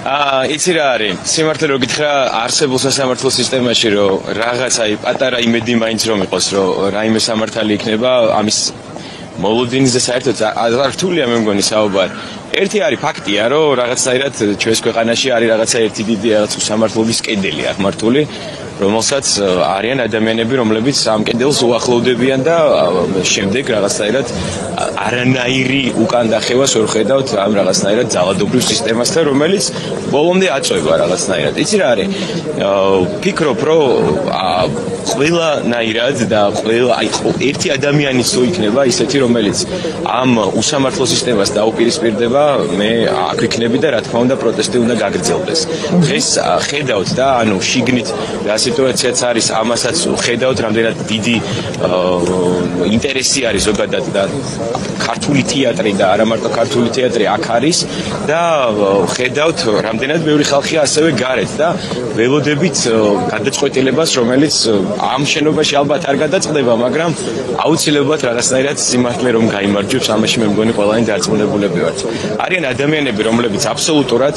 იცი რა არის? სიმართლე რო გითხრა, არსებულ სასამართლო სისტემაში რომ რაღაცა პატარა იმედი მაინც რომ იყოს, რომ რაიმე სამართალი იქნება, ამის მოლოდინზე საერთოდ არ რთულია მე მგონი საუბარი. ერთი არის ფაქტია, რომ რაღაცაირად ჩვენს ქვეყანაში არის რაღაცა ერთი დიდი რაღაც სამართლობის კედელი აღმართული, რომელსაც არიან ადამიანები, რომლებიც ამ კედელს უახლოვდებიან და შემდეგ რაღაცაირად არანაირი უკან დახევას ვერ ხედავთ ამ რაღაცნაირად ძალადობრივ სისტემასთან, რომელიც ბოლომდე აწვება რაღაცნაირად. იცი რა არის? ფიქრობ, რომ ყველანაირად და ერთი ადამიანიც თუ იქნება ისეთი, რომელიც ამ უსამართლო სისტემას დაუპირისპირდება, მე აქ ვიქნები და რა თქმა უნდა პროტესტი უნდა გაგრძელდეს. დღეს ხედავთ და ანუ შიგნით რა სიტუაციაც არის, ამასაც ხედავთ, რამდენად დიდი ინტერესი არის ზოგადად და ქართული თეატრი და არა მარტო ქართული თეატრი აქ არის და ხედავთ, რამდენად ბევრი ხალხია ასევე გარეთ და ველოდებით გადაწყვეტილებას, რომელიც ამ შენობაში ალბათ არ გადაწყდება, მაგრამ აუცილებლად რაღაცნაირად სიმართლე რომ გაიმარჯვებს, ამაში მე მგონი ყველანი დარწმუნებულები ვართ. არიან ადამიანები, რომლებიც აბსოლუტურად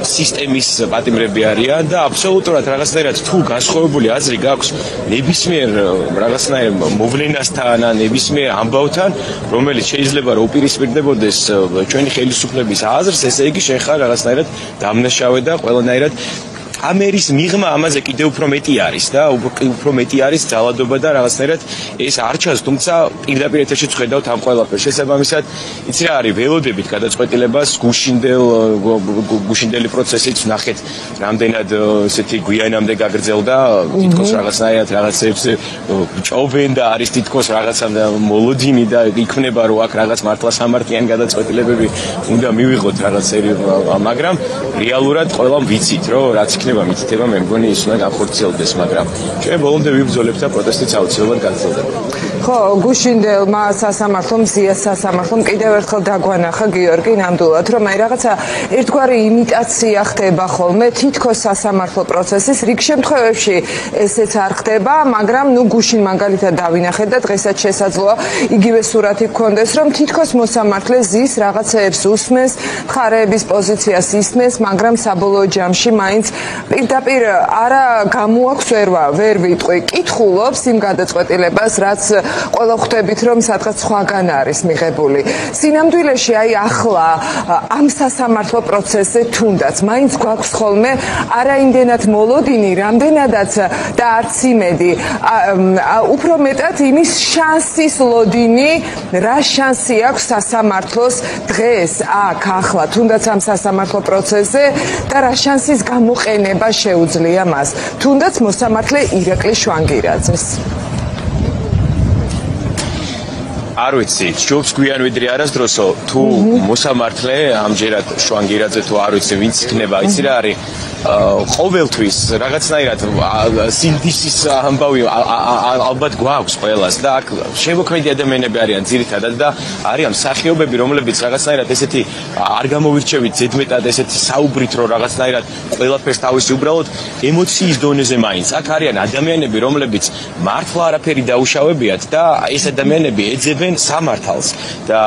სისტემის პატიმრები არიან და აბსოლუტურად რაღაცნაირად თუ განსხვავებული აზრი გაქვს ნებისმიერ რაღაცნაირ მოვლენასთან ან ნებისმიერ ამბავთან, რომელიც შეიძლება რომ უპირისპირდებოდეს ჩვენი ხელისუფლების აზრს, ესე იგი შენ ხარ რაღაცნაირად დამნაშავე და ყველანაირად ამერის მიღმა ამაზე კიდევ უფრო მეტი არის და უფრო მეტი არის ძალადობა და რაღაცნაირად ეს არ ჩანს, თუმცა პირდაპირ ეთერშიც ხედავთ ამ ყველაფერს. შესაბამისად, იცი რა არის, ველოდებით გადაწყვეტილებას გუშინდელი პროცესიც ნახეთ, რამდენად ესეთი გვიანამდე გაგრძელდა, თითქოს რაღაცნაირად რაღაცებს ჭობენ და არის თითქოს რაღაცა მოლოდინი და იქნება რომ აქ რაღაც მართლა სამართლიანი გადაწყვეტილებები უნდა მივიღოთ რაღაცები, მაგრამ რეალურად ყველამ ვიცით, რომ რაც მითითება მე მგონი ის უნდა განხორციელდეს, მაგრამ ჩვენ ბოლომდე ვიბრძოლებთ და პროტესტიც აუცილებლად გაგრძელდება. ხო, გუშინდელმა სასამართლომ, ზიას სასამართლომ კიდევ ერთხელ დაგვანახა გიორგი ნამდვილად, რომ აი რაღაცა ერთგვარი იმიტაცია ხდება ხოლმე თითქოს სასამართლო პროცესის, რიგ შემთხვევებში ესეც არ ხდება, მაგრამ ნუ გუშინ მაგალითად დავინახეთ და დღესაც შესაძლოა იგივე სურათი გქონდეს, რომ თითქოს მოსამართლე ზის რაღაცეებს უსმენს, მხარეების პოზიციას ისმენს, მაგრამ საბოლოო ჯამში მაინც პირდაპირ არა გამოაქვს ვერ ვიტყვი, კითხულობს იმ გადაწყვეტილებას, რაც ყველა ხვდებით, რომ სადღაც სხვაგან არის მიღებული. სინამდვილეში აი ახლა ამ სასამართლო პროცესზე თუნდაც მაინც გვაქვს ხოლმე არა იმდენად მოლოდინი, რამდენადაც და არც იმედი, უფრო მეტად იმის შანსის ლოდინი, რა შანსი აქვს სასამართლოს დღეს აქ ახლა თუნდაც ამ სასამართლო პროცესზე და რა შანსის გამოყენება შეუძლია მას, თუნდაც მოსამართლე ირაკლი შვანგირაძეს. არ ვიცი, ჯობს გვიან ვიდრე არასდროსო, თუ მოსამართლე ამჯერად შვანგირაძე თუ არ ვიცი, ვინც იქნება, იცი რა არის, ყოველთვის რაღაცნაირად სინდისის ამბავი ალბათ გვაქვს ყველას და აქ შემოქმედი ადამიანები არიან ძირითადად და არიან მსახიობები, რომლებიც რაღაცნაირად ესეთი არ გამოვირჩევით ზედმეტად ესეთი საუბრით, რომ რაღაცნაირად ყველაფერს თავისი უბრალოდ ემოციის დონეზე მაინც. აქ არიან ადამიანები, რომლებიც მართლა არაფერი დაუშავებიათ და ეს ადამიანები ეძებენ სამართალს და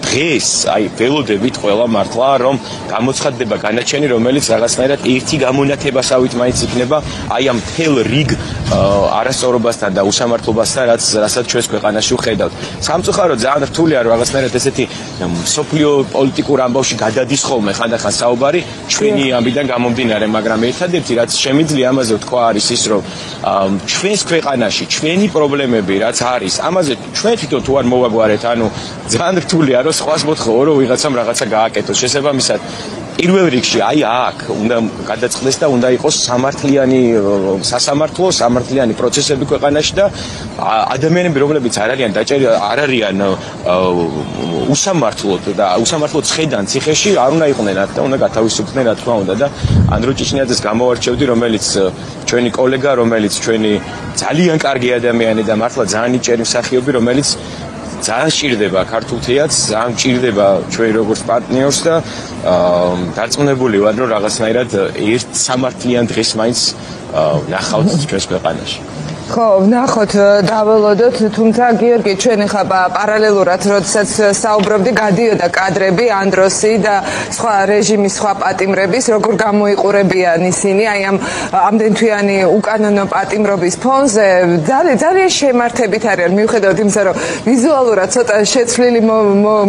დღეს აი ველოდებით ყველა მართლა რომ გამოცხადდება განაჩენი, რომელიც რაღაცნაირად ერთი გამონათებასავით მაინც იქნება აი ამ თელ რიგ არასწორობასთან და უსამართლობასთან, რასაც ჩვენს ქვეყანაში ვხედავთ. სამწუხაროდ ძალიან რთულია რომ რაღაცნაირად ესეთი სოფლიო პოლიტიკურ ამბავში გადადის ხოლმე ხანდახან საუბარი ჩვენი ამბიდან გამომდინარე, მაგრამ ერთადერთი რაც შემიძლია ამაზე თქვა არის ის, რომ ჩვენს ქვეყანაში ჩვენი პრობლემები რაც არის, ამაზე ჩვენ თვითონ თუ არ მოვაგვარეთ, ანუ ძალიან რთულია რომ სხვას მოთხოვო რომ ვიღაცამ რაღაცა გააკეთოს. შესაბამისად პირველ რიგში აი აქ უნდა გადაწყდეს და უნდა იყოს სასამართლო, სამართლიანი პროცესები ქვეყანაში და ადამიანები, რომლებიც არ არიან უსამართლოდ და უსამართლოდ ცხედან ციხეში, არ უნდა იყვნენ აქ და უნდა გათავისუფლდნენ, რა თქმა უნდა და ანდრო ჭიჭნიაძეს გამოვარჩევდი, რომელიც ჩვენი კოლეგა, რომელიც ჩვენი ძალიან კარგი ადამიანი და მართლა ძალიან ნიჭიერი მსახიობი, რომელიც ძალიან სჭირდება ქართულ თეატრს, ძალიან სჭირდება ჩვენ როგორც პარტნიორს და დარწმუნებული ვარ, რომ რაღაცნაირად ერთ სამართლიან დღეს მაინც ნახავთ ჩვენს ქვეყანაში. ხო, ვნახოთ, დაველოდოთ, თუმცა გიორგი, ჩვენ ახლა პარალელურად, როდესაც საუბრობდი, გადიოდა კადრები ანდროსი და სხვა რეჟიმის სხვა პატიმრების, როგორ გამოიყურებიან ისინი აი ამ ამდენთვიანი უკანონო პატიმრობის ფონზე, ძალიან შემართებით არიან, მიუხედავად იმისა, რომ ვიზუალურად ცოტა შეცვლილი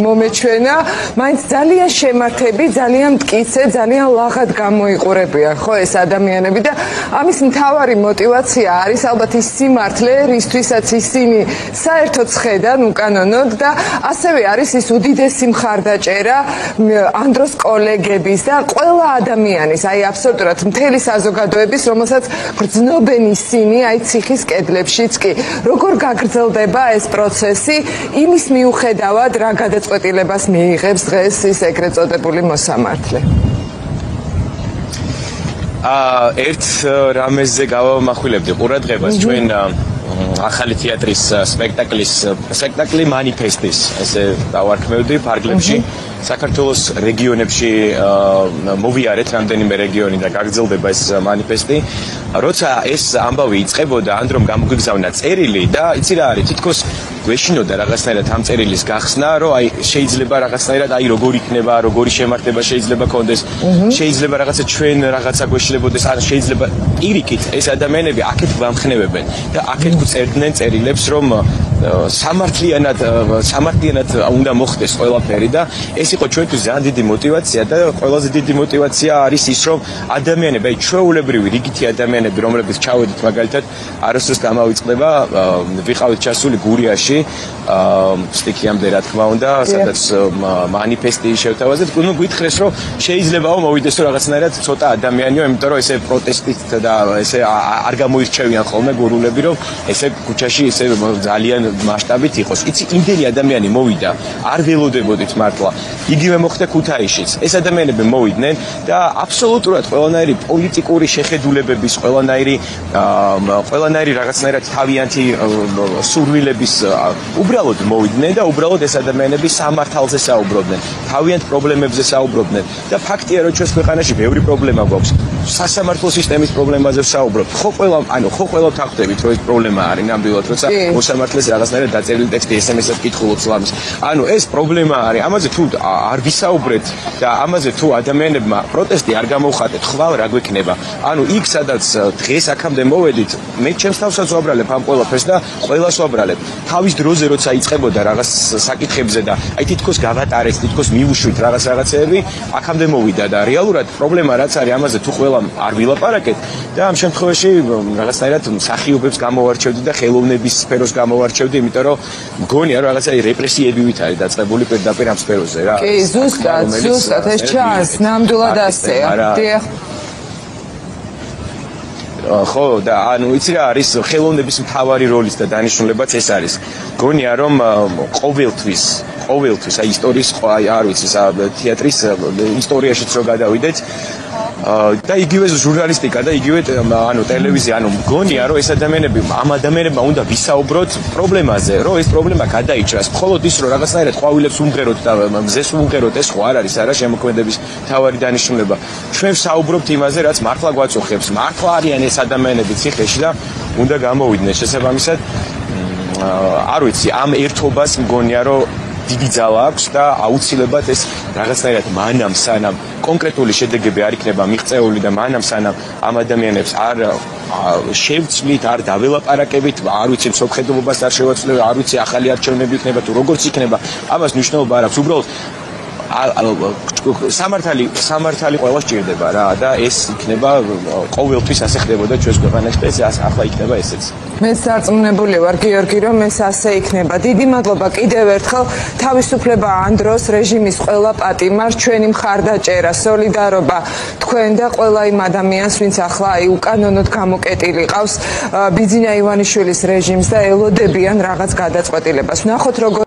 მომეჩვენა, მაინც ძალიან შემართები, ძალიან მტკიცე, ძალიან ლაღად გამოიყურებიან, ხო, ეს ადამიანები და ამის მთავარი мотиваცია არის ალბათ ის სიმართლე, რისთვისაც ისინი საერთოდ ხედან უკანონოდ და ასევე არის ის უდიდესი მხარდაჭერა ანდროს კოლეგების და ყველა ადამიანის, აი აბსოლუტურად მთელი საზოგადოების, რომელსაც გრძნობენ ისინი, აი ციხის კედლებშიც კი. როგორ გაგრძელდება ეს პროცესი, იმის მიუხედავად, რა გადაწყვეტილებას მიიღებს დღეს ის ეგრეთ წოდებული მოსამართლე. ერთ რამეზე გავამახვილებდი ყურადღებას ჩვენ ახალი თეატრის სპექტაკლი მანიფესტის ესე დავარქმევდი ფარგლებში საქართველოს რეგიონებში მოვიარეთ რამდენიმე რეგიონი და გაგრძელდება ეს მანიფესტი როცა ეს ამბავი იწყებოდა ანდრომ გამოგვიგზავნა წერილი და იცი რა არის თითქოს გვეშინოდა რაღაცნაირად ამ წერილის გახსნა რომ აი შეიძლება რაღაცნაირად აი როგორ იქნება როგორი შემართება შეიძლება კონდეს შეიძლება რაღაცა ჩვენ რაღაცა გვეშლებოდეს ან შეიძლება პირიქით ეს ადამიანები აქეთ გვამხნევებენ და აქეთ გვწერდნენ წერილებს რომ სამართლიანად უნდა მოხდეს ყველაფერი და ეს იყო ჩვენთვის ძალიან დიდი мотиваცია და ყველაზე დიდი мотиваცია არის ის რომ ადამიანები აი ჩვეულებრივი რიგითი ადამიანები რომლებიც ჩავედით მაგალითად არასდროს გამავიწყდება ვიყავით ჩასული გურიაში სტიქიამდე რა თქმა უნდა სადაც მანიფესტი შევთავაზეთ ნუ გითხრეს რომ შეიძლებაო მოვიდეს რომ რაღაცნაირად ცოტა ადამიანიო იმიტომ რომ ესე პროტესტით და ესე არ გამოირჩევიან ხოლმე გურულები რომ ესე ქუჩაში ესე ძალიან მასშტაბით იყოს იცი იმდენი ადამიანი მოვიდა არ ველოდებოდით მართლა იგივე მოხდა ქუთაისშიც ეს ადამიანები მოვიდნენ და აბსოლუტურად ყველანაირი პოლიტიკური შეხედულებების ყველანაირი რაღაცნაირად თავიანთი სურვილების უბრალოდ მოვიდნენ და უბრალოდ ეს ადამიანები სამართალზე საუბრობდნენ თავიანთ პრობლემებზე საუბრობდნენ და ფაქტია რომ ჩვენს ქვეყანაში ბევრი პრობლემა გვაქვს სასამართლო სისტემის პრობლემაზე ვსაუბრობთ ხო ყველა თახვდებით რომ ეს პრობლემა არის ნამდვილად როცა მოსამართლეს რაღაცნაირად დაწერილი ტექსტი SMS-ად კითხულობს ლამის ანუ ეს პრობლემა არის ამაზე თუ არ ვისაუბრეთ და ამაზე თუ ადამიანებმა პროტესტი არ გამოვხატეთ ხვალ რა გვექნება ანუ იქ სადაც დღეს აქამდე მოვედით მე ჩემს თავსაც ვაბრალებ ამ ყველაფერს და ყველას ვაბრალებ თავის დროზე როცა იწყებოდა რაღაც საკითხებზე და აი თითქოს გავატარეთ თითქოს მივუშვით რაღაცეები აქამდე მოვიდა და რეალურად პრობლემა რაც არის ამაზე თუ ყველა არ ვილაპარაკეთ და ამ შემთხვევაში რაღაცნაირად მსახიობებს გამოვარჩევდი და ხელოვნების სფეროს გამოვარჩევდი იმიტომ რომ მგონია რომ რაღაცა რეპრესიებივით არის დაწყებული პირდაპირ ამ სფეროზე რა კი ზუსტად ეს ჩანს ნამდვილად ასეა დიახ ხო და ანუ იცი რა არის ხელოვნების მთავარი როლის და დანიშნულებაც ეს არის გონია რომ ყოველთვის აი ისტორიის არ ვიცი თეატრის ისტორიაშიც რო გადავიდეთ და იგივე ჟურნალისტიკა და იგივე ანუ ტელევიზია ანუ მგონია რომ ეს ამ ადამიანებმა უნდა ვისაუბროთ პრობლემაზე რომ ეს პრობლემა გადაიჭრას მხოლოდ ის რომ რაღაცნაირად ყვავილებს უმღეროთ და მზეს უმღეროთ ეს ხო არ არის არა შემოქმედების თავარი დანიშნულება ჩვენ ვსაუბრობთ იმაზე რაც მართლა გვაწუხებს მართლა არიან ეს ადამიანები ციხეში და უნდა გამოვიდნენ შესაბამისად არ ვიცი ამ ერთობას მგონია რომ დიდი ძალა აქვს და აუცილებლად ეს რაღაცნაირად მანამ სანამ კონკრეტული შედეგები არ იქნება მიღწეული და მანამ სანამ ამ ადამიანებს არ შევცვლით, არ დაველაპარაკებით, არ ვიცი მსოფლმხედველობას არ შევაცვლით, არ ვიცი ახალი არჩევნები იქნება თუ როგორც იქნება, ამას მნიშვნელობა არ აქვს. უბრალოდ სამართალი ყველა სჭირდება რა და ეს იქნება ყოველთვის ასე ხდებოდა ჩვენს ქვეყანაში და ეს ახლა იქნება ესეც. მე სარწმუნებული ვარ გიორგი რომ ეს ასე იქნება. დიდი მადლობა კიდევ ერთხელ თავისუფლება ანდროს რეჟიმის ყველა პატიმარს ჩვენი მხარდაჭერა, სოლიდარობა თქვენ და ყველა იმ ადამიანს ვინც ახლა აი უკანონოდ გამოკეტილი ყავს ბიძინა ივანიშვილის რეჟიმს და ელოდებიან რაღაც გადაწყვეტილებას. ნახოთ როგორ